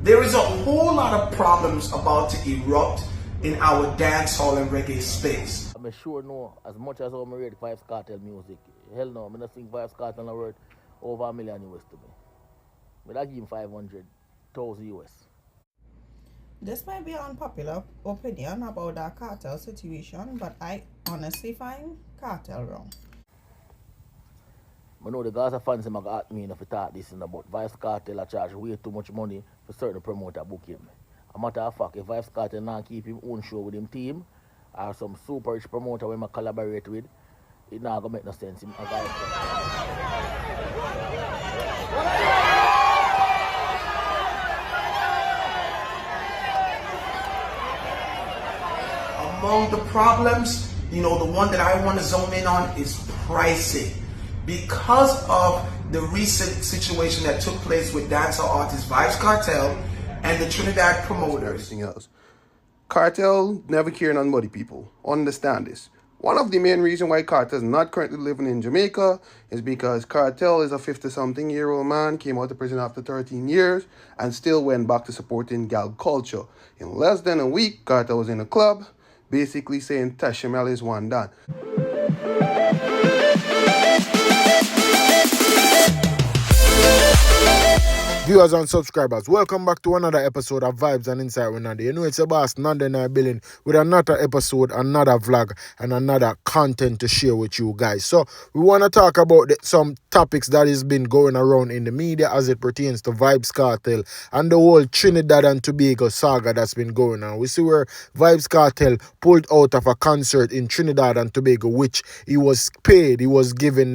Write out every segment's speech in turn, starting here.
There is a whole lot of problems about to erupt in our dancehall and reggae space. I'm sure no, as much as I'm read Vybz Kartel music, hell no, I'm not think Vybz Kartel is worth over $1 million US to me. But I give him 500,000 US. This might be an unpopular opinion about that Kartel situation, but I honestly find Kartel wrong. I know the Gaza fans have got me enough to talk this about Vybz Kartel I charge way too much money for certain promoter book him. A matter of fact, if Vybz Kartel not keep him own show with him team, or some super rich promoter we might collaborate with, it not gonna make no sense. Among the problems, the one that I want to zone in on is pricing. Because of the recent situation that took place with dancehall artist Vybz Kartel and the Trinidad promoters. Everything else. Kartel never caring on muddy people. Understand this. One of the main reasons why Kartel is not currently living in Jamaica is because Kartel is a 50-something-year-old man, came out of prison after 13 years, and still went back to supporting gal culture. In less than a week, Kartel was in a club, basically saying Tashamel is one done. Viewers and subscribers, welcome back to another episode of Vibes and Insight with Nandi. You know it's your boss Nandi and I Billing with another episode, another vlog, and another content to share with you guys. So we want to talk about some topics that has been going around in the media as it pertains to Vybz Kartel and the whole Trinidad and Tobago saga that's been going on. We see where Vybz Kartel pulled out of a concert in Trinidad and Tobago, which he was given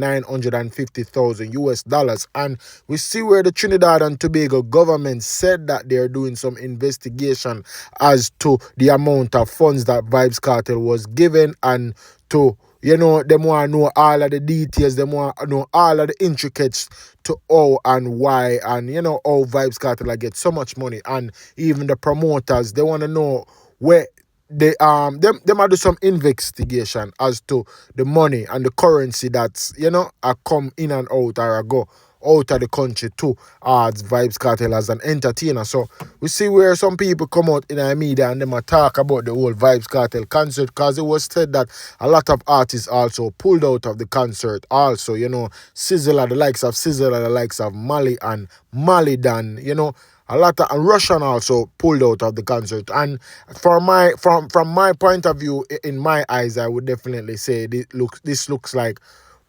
$950,000 US, and we see where the Trinidad and Tobago government said that they're doing some investigation as to the amount of funds that Vybz Kartel was given, and to them want to know all of the details, them want to know all of the intricacies to how and why, and how Vybz Kartel get so much money, and even the promoters, they want to know where they them are do some investigation as to the money and the currency that's a come in and out or a go out of the country too as Vybz Kartel as an entertainer. So we see where some people come out in the media and them talk about the whole Vybz Kartel concert, because it was said that a lot of artists also pulled out of the concert also, Sizzla, the likes of Sizzla, the likes of Mali and Malidan, a lot of, and Russian also pulled out of the concert. And from my point of view, in my eyes, I would definitely say this looks like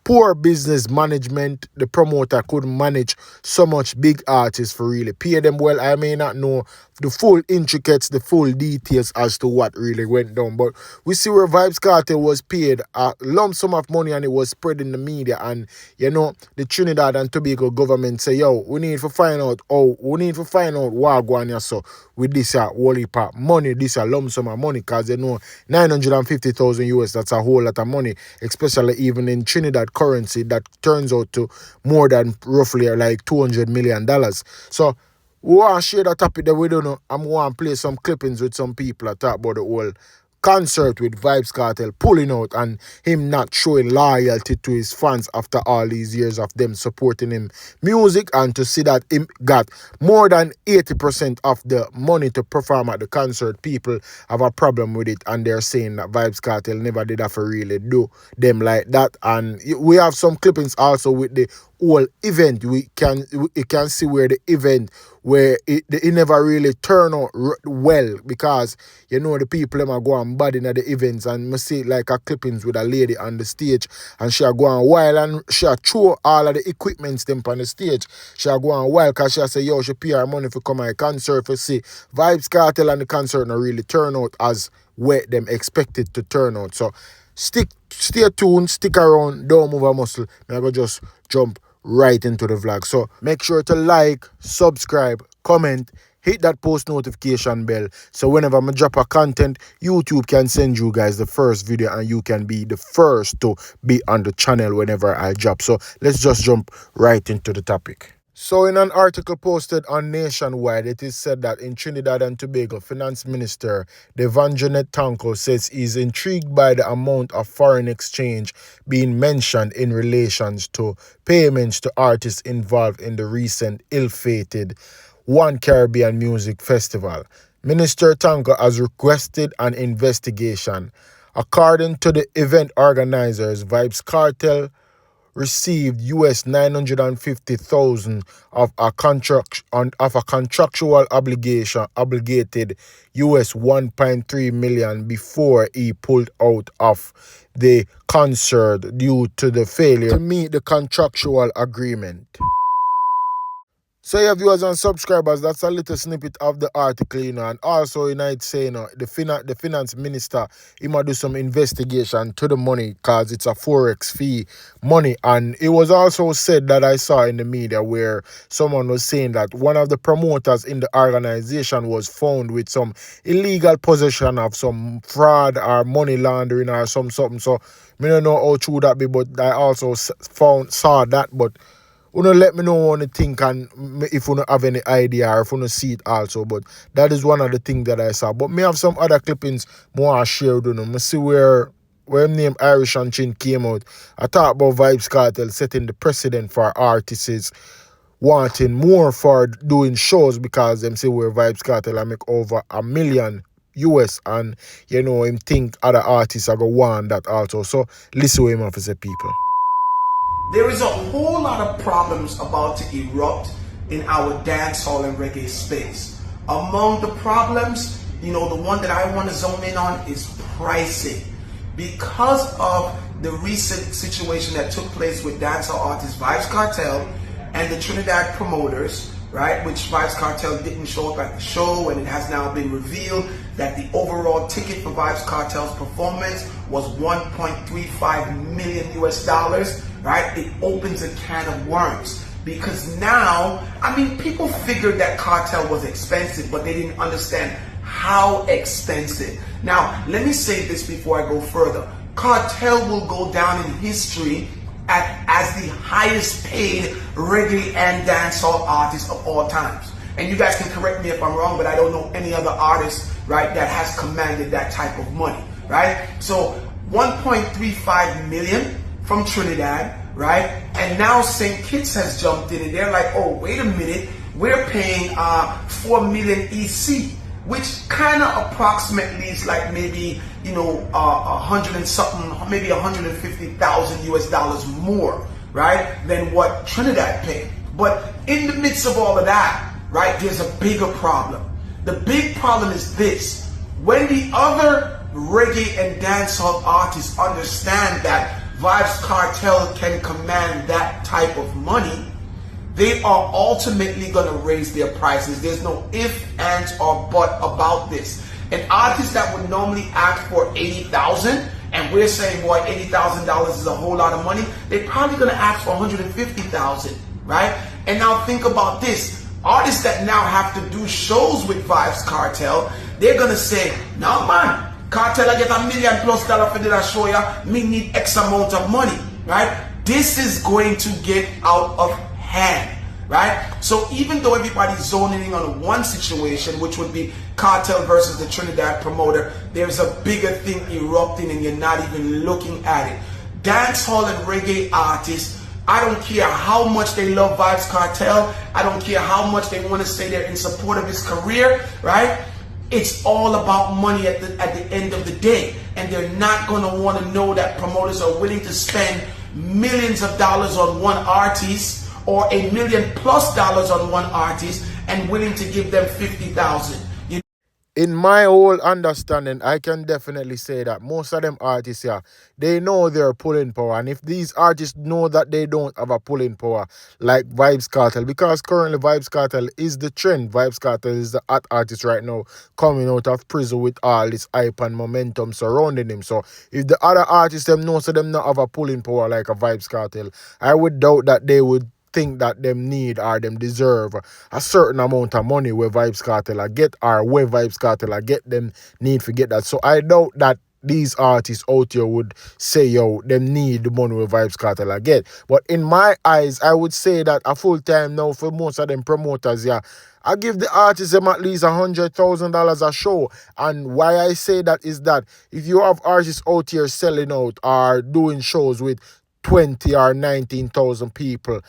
poor business management. The promoter couldn't manage so much big artists for really pay them well. I may not know the full intricacies, the full details as to what really went down, but we see where Vybz Kartel was paid a lump sum of money and it was spread in the media, and the Trinidad and Tobago government say, yo, we need to find out what going on so with this whole heap of money, this lump sum of money, because they know 950,000 US, that's a whole lot of money, especially even in Trinidad currency that turns out to more than roughly like $200 million. So we want to share that topic that we don't know. I'm going to play some clippings with some people that talk about the whole concert with Vybz Kartel pulling out and him not showing loyalty to his fans after all these years of them supporting him music, and to see that him got more than 80% of the money to perform at the concert. People have a problem with it, and they're saying that Vybz Kartel never did have to really do them like that. And we have some clippings also with the whole event. You can see where the event where it never really turn out well, because the people them are going bad in the events, and me see like a clippings with a lady on the stage, and she are going wild, and she are throw all of the equipments them on the stage. She are going wild because she say, yo, she pay her money for come to a concert for see Vybz Kartel, and the concert not really turn out as where them expected to turn out. So stay tuned, stick around, don't move a muscle. I'm going to just jump right into the vlog. So make sure to like, subscribe, comment, hit that post notification bell, so whenever I drop a content, YouTube can send you guys the first video and you can be the first to be on the channel whenever I drop. So let's just jump right into the topic. So in an article posted on Nationwide, it is said that in Trinidad and Tobago, Finance Minister Devanjanet Tanko says he's intrigued by the amount of foreign exchange being mentioned in relation to payments to artists involved in the recent ill-fated One Caribbean Music Festival. Minister Tanko has requested an investigation. According to the event organizers, Vybz Kartel received US 950,000 of a contractual obligated US 1.3 million before he pulled out of the concert due to the failure to meet the contractual agreement. So yeah, viewers and subscribers, that's a little snippet of the article, and also I'd say, the finance minister, he might do some investigation to the money because it's a forex fee money. And it was also said that I saw in the media where someone was saying that one of the promoters in the organization was found with some illegal possession of some fraud or money laundering or something. So I don't know how true that be, but I also saw that, but let me know what you think and if you have any idea or if you see it also. But that is one of the things that I saw. But me have some other clippings more I share with you. I see where name Irish and Chin came out. I talk about Vybz Kartel setting the precedent for artists wanting more for doing shows because them say where Vybz Kartel I make over $1 million US, and him think other artists are going to want that also. So listen to him have to say, people. There is a whole lot of problems about to erupt in our dancehall and reggae space. Among the problems, the one that I want to zone in on is pricing. Because of the recent situation that took place with dancehall artist Vybz Kartel and the Trinidad promoters, right, which Vybz Kartel didn't show up at the show, and it has now been revealed that the overall ticket for Vybz Kartel's performance was 1.35 million US dollars, right? It opens a can of worms because now, people figured that Kartel was expensive, but they didn't understand how expensive. Now, let me say this before I go further. Kartel will go down in history as the highest paid reggae and dancehall artist of all times. And you guys can correct me if I'm wrong, but I don't know any other artist, right, that has commanded that type of money, right? So 1.35 million from Trinidad, right? And now St. Kitts has jumped in and they're like, oh, wait a minute, we're paying 4 million EC, which kind of approximately is like maybe, 100 and something, maybe 150,000 US dollars more, right, than what Trinidad paid. But in the midst of all of that, right, there's a bigger problem. The big problem is this. When the other reggae and dancehall artists understand that Vybz Kartel can command that type of money, they are ultimately going to raise their prices. There's no if, ands, or but about this. An artist that would normally ask for $80,000, and we're saying, boy, $80,000 is a whole lot of money, they're probably going to ask for $150,000, right? And now think about this. Artists that now have to do shows with Vybz Kartel, they're going to say, no, man, Kartel, I get $1 million+ for that show, ya. Me need X amount of money, right? This is going to get out of hand, right? So even though everybody's zoning in on one situation, which would be Kartel versus the Trinidad promoter, there's a bigger thing erupting and you're not even looking at it. Dancehall and reggae artists, I don't care how much they love Vybz Kartel, I don't care how much they want to say they're in support of his career, right? It's all about money at the end of the day, and they're not going to want to know that promoters are willing to spend millions of dollars on one artist or $1 million+ on one artist and willing to give them 50,000. In my whole understanding, I can definitely say that most of them artists here, they know their pulling power. And if these artists know that they don't have a pulling power, like Vybz Kartel, because currently Vybz Kartel is the trend. Vybz Kartel is the hot artist right now, coming out of prison with all this hype and momentum surrounding him. So if the other artists them know so them not have a pulling power like a Vybz Kartel, I would doubt that they would think that them need or them deserve a certain amount of money where Vybz Kartel get, or where Vybz Kartel get, them need to get that. So I doubt that these artists out here would say, yo, them need the money where Vybz Kartel get. But in my eyes, I would say that a full time now for most of them promoters, yeah, I give the artists them at least $100,000 a show. And why I say that is that if you have artists out here selling out or doing shows with 20 or 19,000 people,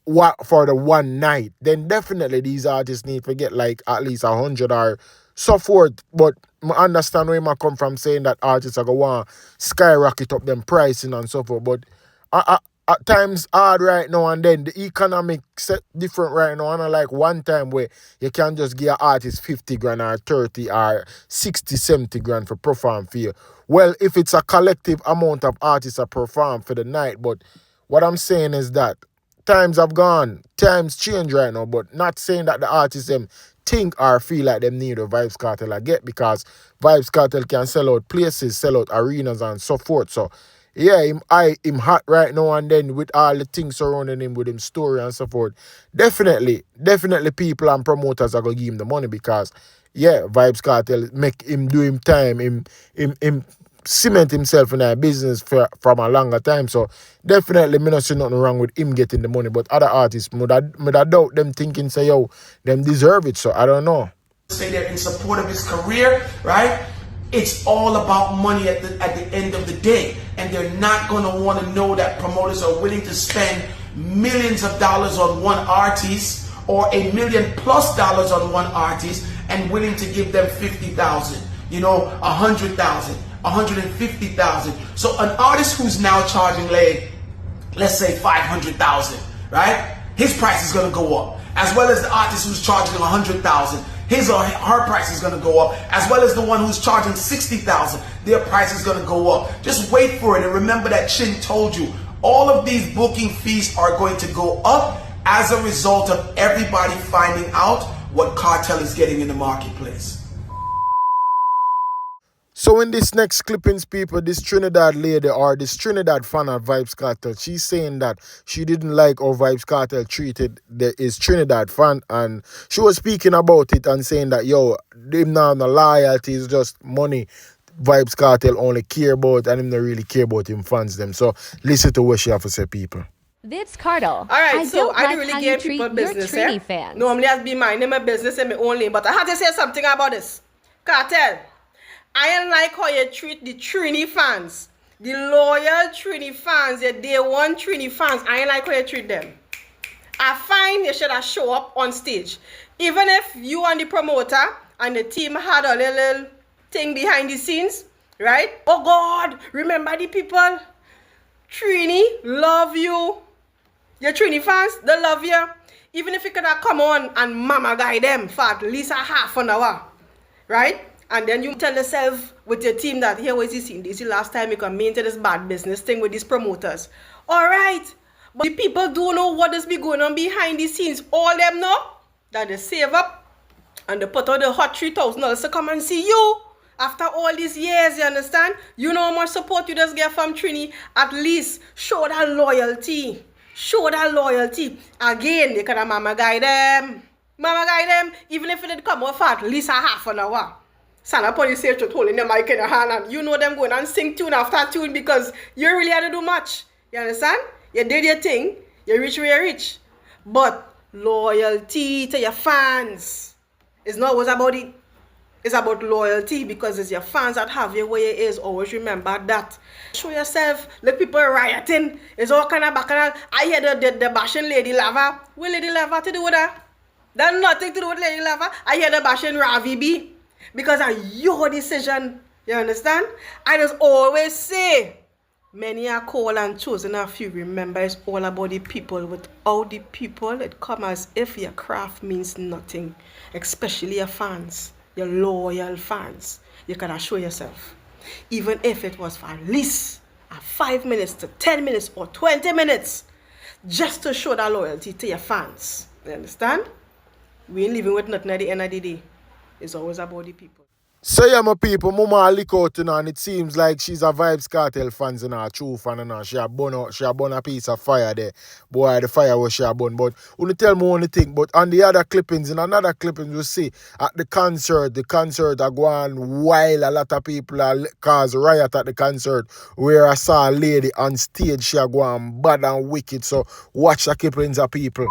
what for the one night, then definitely these artists need to get like at least 100 or so forth. But I understand where I come from saying that artists are going to skyrocket up them pricing and so forth. But at times hard right now and then. The economic set different right now. And I like one time where you can just give an artist 50 grand or 30 or 60, 70 grand for perform for you. Well, if it's a collective amount of artists that perform for the night, but what I'm saying is that times have gone, times change right now, but not saying that the artists them think or feel like them need a Vybz Kartel I get, because Vybz Kartel can sell out places, sell out arenas and so forth. So yeah, him hot right now and then with all the things surrounding him with him story and so forth. Definitely people and promoters are gonna give him the money, because yeah, Vybz Kartel make him do him time, him cement himself in that business from a longer time. So definitely me not see nothing wrong with him getting the money. But other artists, I doubt them thinking say, yo, them deserve it. So I don't know. Say they're in support of his career, right? It's all about money at the end of the day. And they're not gonna want to know that promoters are willing to spend millions of dollars on one artist or $1 million+ on one artist and willing to give them 50,000, 100,000. 150,000. So an artist who's now charging, let's say 500,000, right? His price is gonna go up, as well as the artist who's charging 100,000. His or her price is gonna go up, as well as the one who's charging 60,000. Their price is gonna go up. Just wait for it, and remember that Chin told you all of these booking fees are going to go up as a result of everybody finding out what Kartel is getting in the marketplace. So in this next clippings, people, this Trinidad lady or this Trinidad fan of Vybz Kartel, she's saying that she didn't like how Vybz Kartel treated his Trinidad fan, and she was speaking about it and saying that, yo, him now no loyalty, is just money Vybz Kartel only care about, and him not really care about him fans them. So listen to what she have to say, people. It's Kartel. All right, I so don't I like don't really how give you people treat your business. Trini fans. Normally, I'd be minding my business and my own lane, but I had to say something about this. Kartel, I don't like how you treat the Trini fans, the loyal Trini fans, the day one Trini fans. I don't like how you treat them. I find you should have show up on stage, even if you and the promoter and the team had a little thing behind the scenes, right? Oh God, remember the people. Trini love you. Your Trini fans, they love you. Even if you could have come on and mama guide them for at least a half an hour, right? And then you tell yourself with your team that, here was this scene. This is the last time you can maintain this bad business thing with these promoters. All right. But the people don't know what is be going on behind the scenes. All them know that they save up and they put out the hot $3,000 to come and see you. After all these years, you understand? You know how much support you just get from Trini. At least show that loyalty. Show that loyalty. Again, you can have mama guide them. Mama guide them, even if it did come out for at least a half an hour. Stand up on the stage holding the mic in your hand, and you know them going and sing tune after tune because you really had to do much. You understand? You did your thing, you reach where you reach. But loyalty to your fans is not always about it. It's about loyalty because it's your fans that have you where you is. Always remember that. Show yourself. Let people rioting. It's all kind of bacchanal. I hear the bashing Lady Lava. What Lady Lava to do with that? That's nothing to do with Lady Lava. I hear the bashing Ravi B. Because of your decision, you understand? I just always say, many are called and chosen, a few. Remember, it's all about the people. Without the people, it comes as if your craft means nothing. Especially your fans, your loyal fans. You can show yourself. Even if it was for at least 5 minutes to 10 minutes or 20 minutes. Just to show that loyalty to your fans. You understand? We ain't living with nothing at the end of the day. It's always about the people. So yeah, my people, Mama look out, and it seems like she's a Vybz Kartel fans, true fan, she a burn a piece of fire there. Boy, the fire was she a burn. But only tell me one thing, but on the other clippings, in another clipping, you see at the concert are going wild. A lot of people are cause riot at the concert, where I saw a lady on stage, she a going bad and wicked. So watch the clippings of people.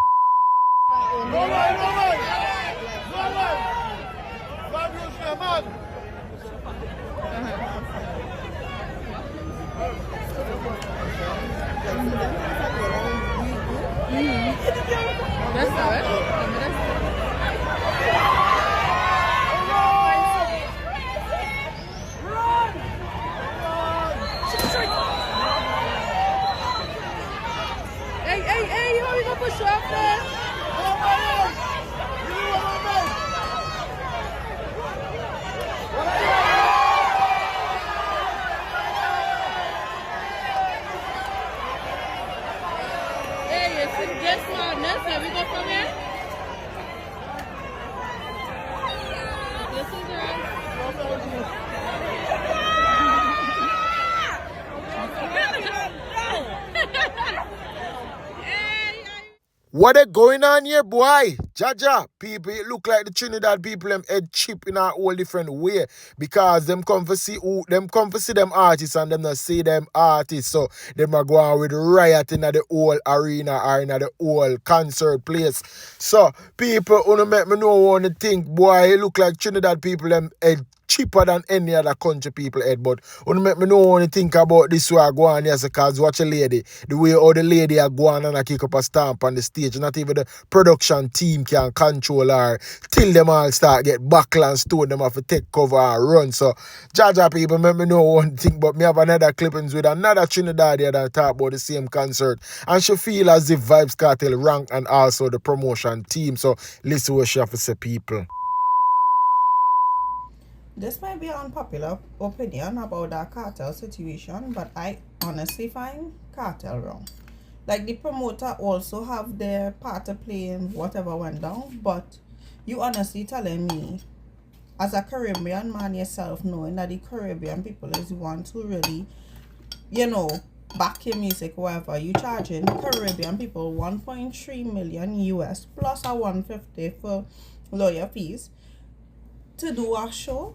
What is going on here, boy? Jaja, people, it look like the Trinidad people them head chip in a whole different way because them come for see them artists and them not see them artists. So them are going with riot in the whole arena or in the whole concert place. So people wanna make me know one think, boy, it look like Trinidad people them head cheaper than any other country people head, but wanna make me know when you think about this way I go on yes, cause watch a lady, the way all the lady are go on and I kick up a stamp on the stage, not even the production team can control her till them all start get buckle and stone them have to take cover and run. So Jaja people make me know one thing, but me have another clippings with another Trinidadian that talk about the same concert and she feel as if Vybz Kartel rank and also the promotion team. So listen what she have to say, people. This might be an unpopular opinion about that Kartel situation, but I honestly find Kartel wrong. Like, the promoter also have their part to play in whatever went down, but you honestly telling me, as a Caribbean man yourself, knowing that the Caribbean people is the ones who really, back your music, whatever, you charging Caribbean people 1.3 million US plus a 150 for lawyer fees to do a show?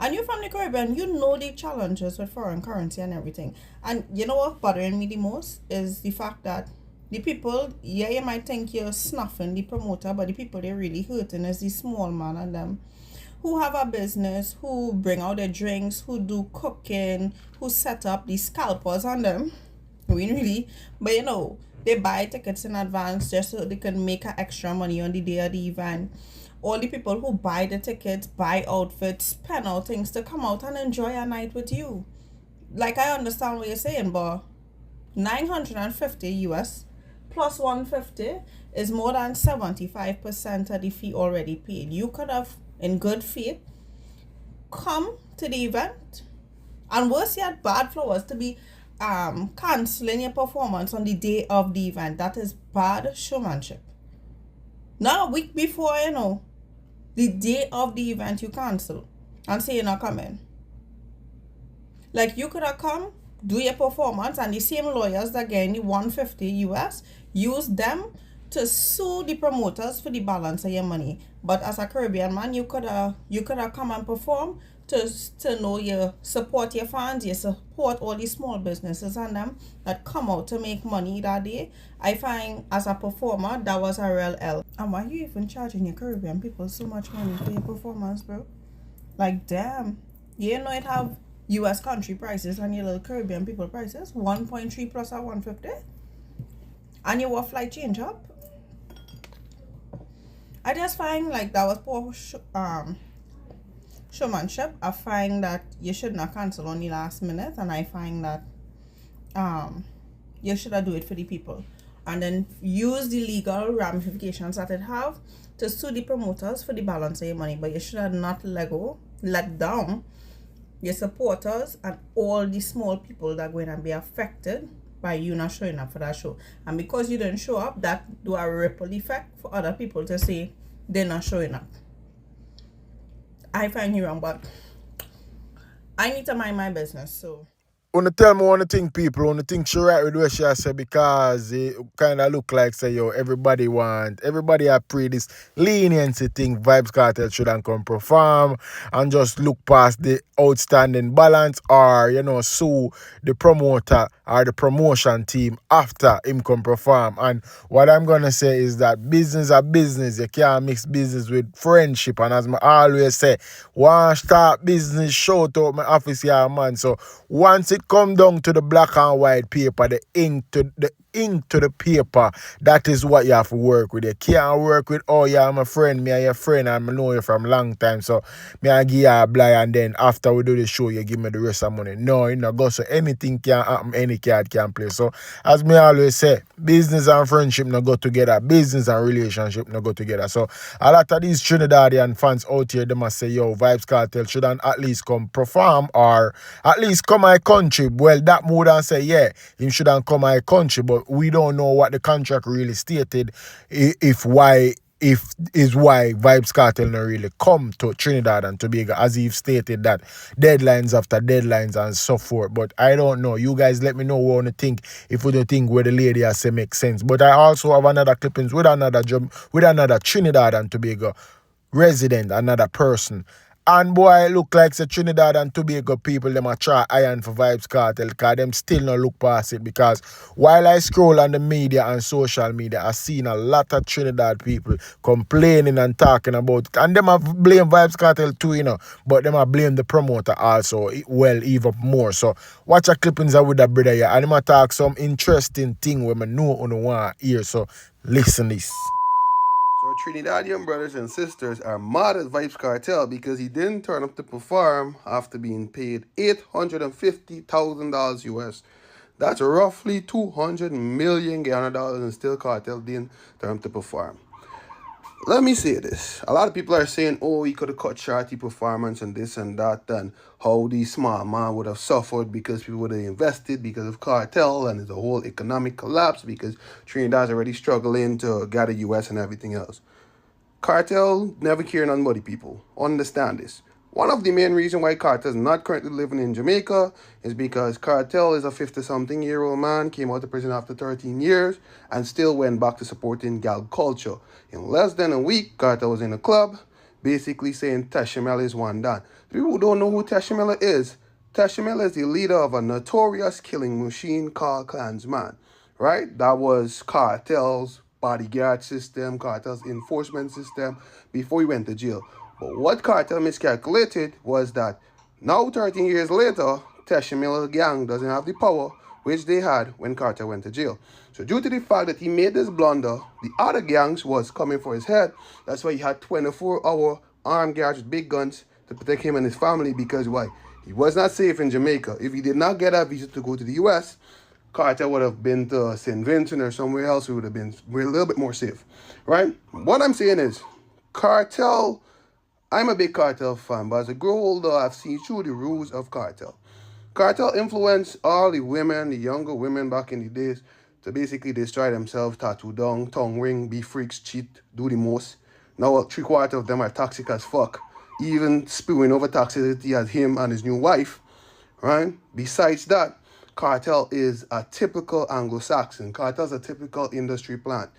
And you're from the Caribbean, you know the challenges with foreign currency and everything. And you know what bothering me the most is the fact that the people, yeah, you might think you're snuffing the promoter, but the people they're really hurting is the small man and them who have a business, who bring out their drinks, who do cooking, who set up the scalpers on them. Really, but they buy tickets in advance just so they can make extra money on the day of the event. All the people who buy the tickets, buy outfits, spend out things to come out and enjoy a night with you. Like, I understand what you're saying, but 950 US plus 150 is more than 75% of the fee already paid. You could have, in good faith, come to the event, and worse yet, bad flowers to be cancelling your performance on the day of the event. That is bad showmanship. Not a week before, the day of the event you cancel and say you're not coming. Like, you could have come, do your performance, and the same lawyers that get the 150 US, use them to sue the promoters for the balance of your money. But as a Caribbean man, you could have come and perform to know you support your fans, you support all these small businesses and them that come out to make money that day. I find as a performer that was a real L. And why you even charging your Caribbean people so much money for your performance, bro? Like, damn, it have US country prices and your little Caribbean people prices 1.3 plus a 150, and your flight change up. I just find like that was poor showmanship. I find that you should not cancel on the last minute, and I find that you should have do it for the people and then use the legal ramifications that it have to sue the promoters for the balance of your money. But you should have not let down your supporters and all the small people that are going to be affected by you not showing up for that show. And because you didn't show up, that do a ripple effect for other people to say they're not showing up. I find you wrong, but I need to mind my business. So Wanna tell me one thing, people. Wanna think she right with what she has said, because it kind of look like say everybody have pre this leniency thing. Vybz Kartel shouldn't come perform and just look past the outstanding balance, or sue the promoter or the promotion team after him come perform. And what I'm gonna say is that business are business. You can't mix business with friendship. And as I always say, one start business, shout out my office here, man. So once it come down to the black and white paper, the ink to the paper, that is what you have to work with. You can't work with, oh yeah, I'm a friend, me and your friend, and I know you from long time, so me I give you a blind, and then after we do the show, you give me the rest of money. No, it not go. So anything can happen, any card can play. So as me always say, business and friendship not go together, business and relationship not go together. So a lot of these Trinidadian fans out here, they must say, yo, Vybz Kartel shouldn't at least come perform, or at least come my country. Well, that more than say, yeah, him shouldn't come my country, but we don't know what the contract really stated, if why if is why Vybz Kartel not really come to Trinidad and Tobago, as he've stated that deadlines after deadlines and so forth. But I don't know. You guys let me know what you think, if you don't think where the lady has say makes sense. But I also have another clippings with another Trinidad and Tobago resident, another person. And boy, it look like the Trinidad and Tobago people, them a try iron for Vybz Kartel, because them still not look past it. Because while I scroll on the media and social media, I seen a lot of Trinidad people complaining and talking about it. And them have blame Vybz Kartel too, but them have blame the promoter also, well, even more. So watch a clippings with that brother here, and them a talk some interesting thing where I know on the one hear. So listen this. So Trinidadian brothers and sisters are mad at Vybz Kartel because he didn't turn up to perform after being paid $850,000 US. That's roughly 200 million Ghana dollars, and still Kartel didn't turn up to perform. Let me say this. A lot of people are saying, oh, he could have cut short his performance and this and that, and how the small man would have suffered because people would have invested because of Kartel, and the whole economic collapse because Trinidad's already struggling to get the US and everything else. Kartel never cared on muddy people. Understand this. One of the main reasons why Kartel is not currently living in Jamaica is because Kartel is a 50-something-year-old man, came out of prison after 13 years, and still went back to supporting gal culture. In less than a week, Kartel was in a club, basically saying Teshimela is one done. People who don't know who Teshimela is the leader of a notorious killing machine called Klansman, right? That was Kartel's bodyguard system, Kartel's enforcement system before he went to jail. But what Kartel miscalculated was that now 13 years later, Teshimela gang doesn't have the power which they had when Kartel went to jail. So due to the fact that he made this blunder, the other gangs was coming for his head. That's why he had 24-hour armed guards with big guns to protect him and his family, because why? He was not safe in Jamaica. If he did not get a visa to go to the US, Kartel would have been to St. Vincent or somewhere else. We would have been a little bit more safe, right? What I'm saying is, Kartel, I'm a big Kartel fan, but as I grow older, I've seen through the rules of Kartel. Kartel influenced all the women, the younger women back in the days, to basically destroy themselves, tattoo down, tongue ring, be freaks, cheat, do the most. Now 3/4 of them are toxic as fuck, even spewing over toxicity as him and his new wife, right? Besides that, Kartel is a typical Anglo-Saxon. Kartel's a typical industry plant.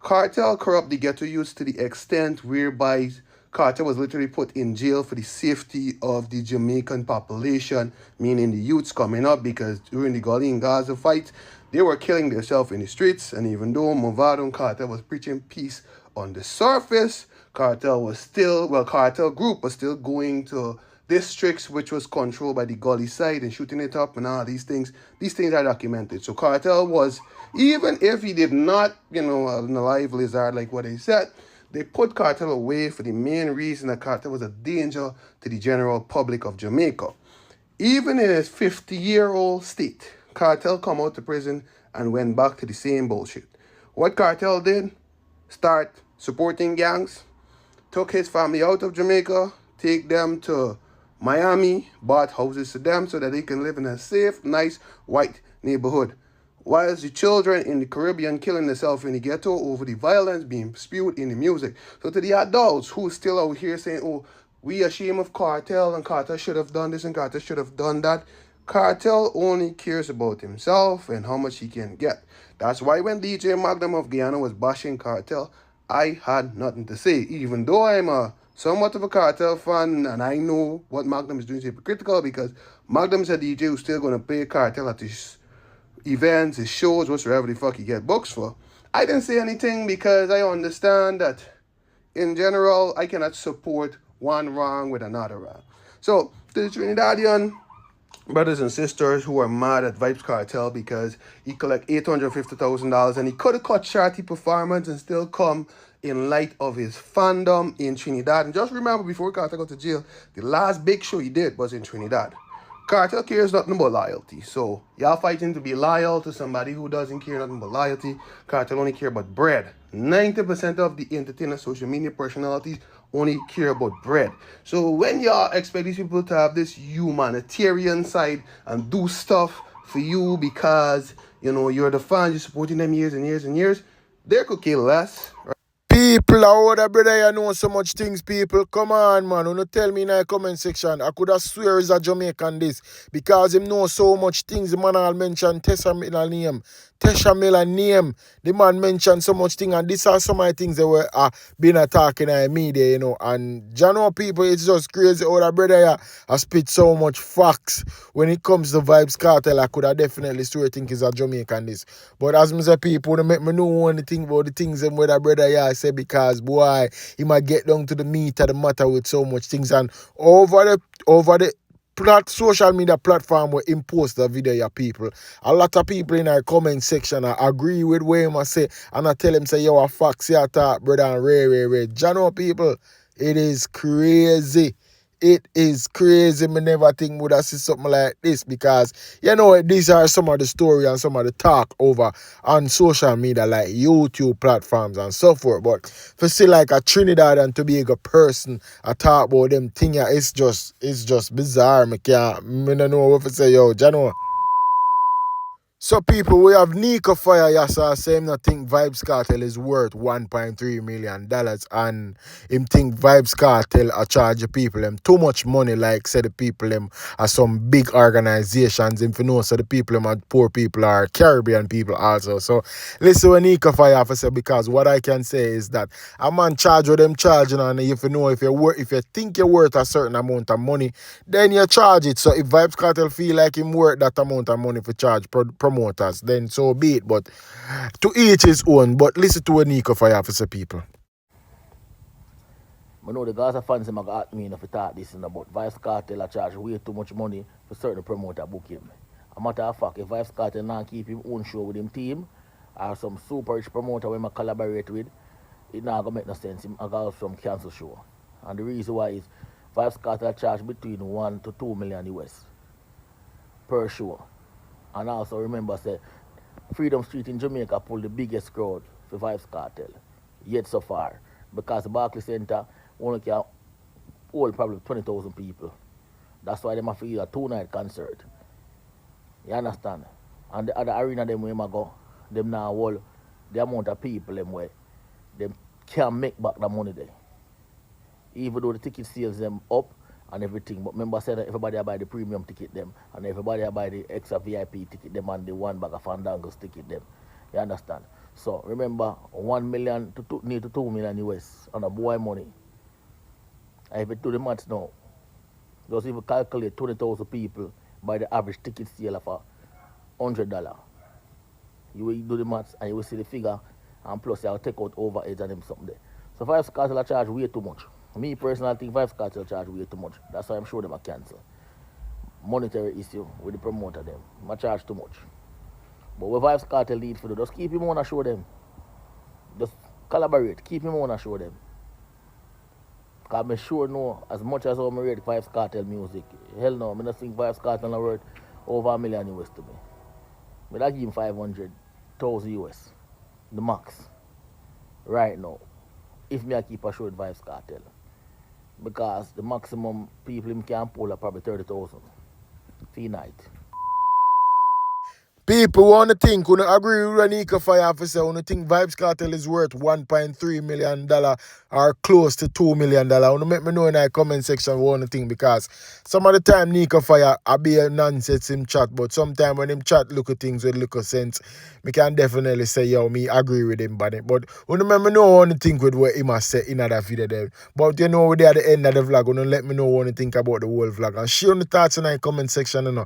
Kartel corrupt the ghetto youths to the extent whereby Kartel was literally put in jail for the safety of the Jamaican population, meaning the youths coming up, because during the Gully and Gaza fight, they were killing themselves in the streets. And even though Movado and Kartel was preaching peace on the surface, Kartel group was still going to districts which was controlled by the Gully side and shooting it up and all these things. These things are documented. So Kartel was, even if he did not, an alive lizard like what they said, they put Kartel away for the main reason that Kartel was a danger to the general public of Jamaica. Even in his 50-year-old state, Kartel come out of prison and went back to the same bullshit. What Kartel did, start supporting gangs, took his family out of Jamaica, take them to Miami, bought houses to them so that they can live in a safe, nice, white neighborhood. Whilst the children in the Caribbean killing themselves in the ghetto over the violence being spewed in the music. So to the adults who still out here saying, oh, we ashamed of Kartel and Kartel should have done this and Kartel should have done that. Kartel only cares about himself and how much he can get. That's why when DJ Magnum of Guyana was bashing Kartel, I had nothing to say. Even though I'm somewhat of a Kartel fan and I know what Magnum is doing is hypocritical, because Magnum's a DJ who's still going to play Kartel at his events, his shows, whatsoever the fuck he get books for. I didn't say anything because I understand that in general I cannot support one wrong with another wrong. So the Trinidadian brothers and sisters who are mad at Vybz Kartel because he collect $850,000 and he could have cut short his performance and still come in light of his fandom in Trinidad. And just remember, before Kartel got to jail, the last big show he did was in Trinidad. Kartel cares nothing about loyalty. So y'all fighting to be loyal to somebody who doesn't care nothing about loyalty. Kartel only care about bread. 90% of the entertainers, social media personalities only care about bread. So when y'all expect these people to have this humanitarian side and do stuff for you because, you're the fans, you're supporting them years and years and years, they could care less. Right? People, our other brother, you know so much things, people. Come on, man. You tell me in the comment section. I could have swear he's a Jamaican this. Because him know so much things. The man all mention Tesha Miller name. Tesha Miller name. The man mentioned so much things. And these are some of the things that were been attacking in the media, you know. And you know, people, it's just crazy. Our brother here I spit so much facts. When it comes to Vybz Kartel, I could have definitely swear think he's a Jamaican this. But as me say, people, they make me know anything about the things them with a brother here I say, because boy, he might get down to the meat of the matter with so much things. And over the social media platform where him post the video, ya people, a lot of people in our comment section I agree with what him I say, and I tell him say, yo, a facts here talk, brother, and rare. You know, people, it is crazy. It is crazy. Me never think would I see something like this, because you know these are some of the story and some of the talk over on social media like YouTube platforms and so forth. But for see like a Trinidad and Tobago person I talk about them thing, yeah, it's just bizarre. Me don't know what to say, yo, you know. So people, we have Nico Fire Yasa saying I think Vybz Kartel is worth $1.3 million, and him think Vybz Kartel are charge people them too much money, like say the people them are some big organizations. If you know, so the people them are poor people are Caribbean people also. So listen what Nico Fire have to say, because what I can say is that a man charge what them charging, and if you know if you think you're worth a certain amount of money, then you charge it. So if Vybz Kartel feel like him worth that amount of money for charge promoters, then so be it. But to each his own. But listen to what Nico Fire have to say, people. I know the Gaza fans them got me if you talk this and about Vybz Kartel a charge way too much money for certain promoter book him. A matter of fact, if Vybz Kartel not keep him own show with him team or some super rich promoter when I collaborate with, it not gonna make no sense. Him I got some cancel show. And the reason why is Vybz Kartel charge between 1 to 2 million US per show. And also remember, say, Freedom Street in Jamaica pulled the biggest crowd for Vybz Kartel yet so far, because the Barclays Center only can hold probably 20,000 people. That's why they have to do a 2-night concert. You understand? And the other arena them where go, them now hold the amount of people them where them can't make back the money there. Even though the ticket sales them up and everything, but remember I said that everybody buy the premium ticket them, and everybody buy the extra VIP ticket them, and the one bag of Fandangos ticket them. You understand? So remember, 1 million to 2 million US on a boy money. And if you do the maths now, just even calculate 20,000 people by the average ticket sale of $100. You will do the maths and you will see the figure, and plus you will take out overheads and them something there. So Vybz Kartel charge way too much. Me personally, I think Vybz Kartel charge way too much. That's why I'm sure them a cancel. Monetary issue with the promoter them. I charge too much. But what Vybz Kartel lead for them, just keep him on and show them. Just collaborate, keep him on and show them. Because I sure know, as much as I'm read Vybz Kartel music, hell no, I don't think Vybz Kartel worth over $1 million US to me. But I give him 500,000 US, the max, right now, if me I keep a short Vybz Kartel. Because the maximum people him can pull are probably 30,000 fee night. People want to think, who agree with Nico Fire officer, who think Vybz Kartel is worth $1.3 million or close to $2 million. Want make me know in the comment section what to think, because some of the time Nico Fire I be a nonsense in chat, but sometimes when him chat look at things with look of sense, me can definitely say, yo, me agree with him, buddy. But when me know what to think with what he must say in that video there. But you know, we're at the end of the vlog, when let me know what to think about the whole vlog. And share your thoughts in the comment section, you know,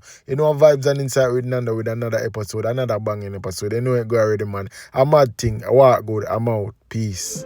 Vibes and Insight with Nanda with another episode, another banging episode. You know it go already, man. A mad thing, I walk good, I'm out. Peace.